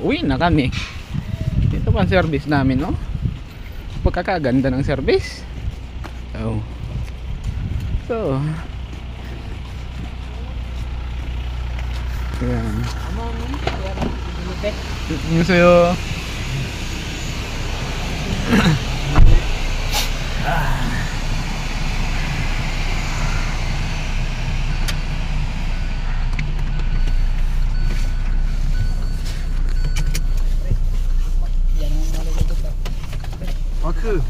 uwi na kami. Ito pa ang service namin, no? Pagkakaganda ng service. Oh. So yan. Yung sa'yo. 마크,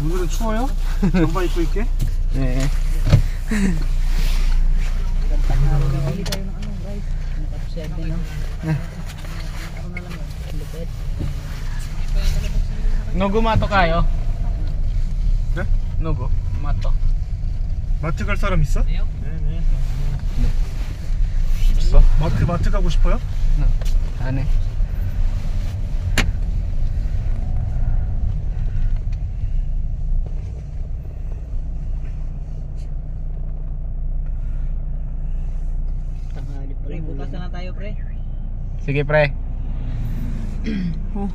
오늘은 추워요? 잠바 입고 있게? 네. Nugo mato kayo? 네? Nugo mato. 마트 갈 사람 있어? 네네. 없어? 마트 가고 싶어요? Ano? Pre, bukas na lang tayo, pre. Sige pre. Oh,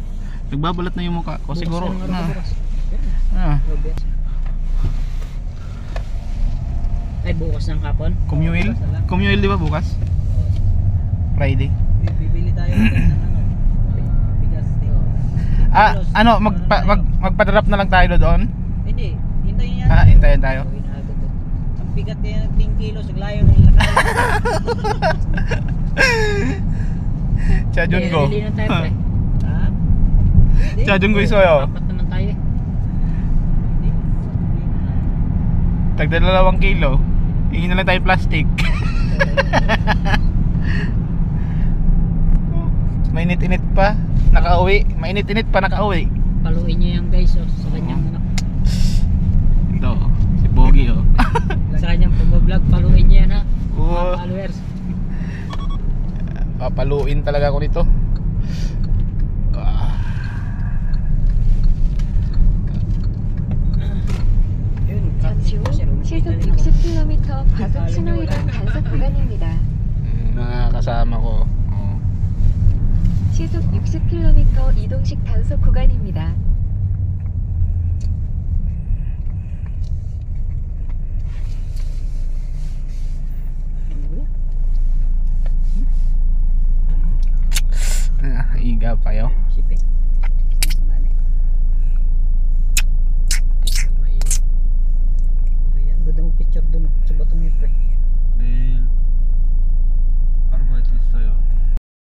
nagbabalat na yung mukha ko siguro na. Ay, bukas ng hapon. Commuil? Commuil di ba bukas? Friday. Bibili tayo ng bigas. Ano magpa-drop na lang tayo doon? Hindi, hintayin yan. Hintayin tayo. Ang bigat kaya ng 10 kilos, naglayo ng lakay. Chajun go. Hindi na tayo, pre. Ha? Chajun go isoyo. Apat naman tayo eh. Tagda 2 kilo. Hingi na lang tayo plastic. Mainit-init pa. Nakauwi. Mainit-init pa nakauwi. Paluin nyo yung guys, oh, sa kanyang ano. Ito, si Pogi oh. Sa kanyang pag-vlog, paluin nyo yan ha. Oo. Mga followers. Papaluin talaga ako nito. 잠시 후 시속 60km 과속 신호위반 단속 구간입니다. Mga kasama ko. 시속 60km 이동식 단속 구간입니다. Iga pa yo. Sipin. Ganda mo picture dun sa batong ito.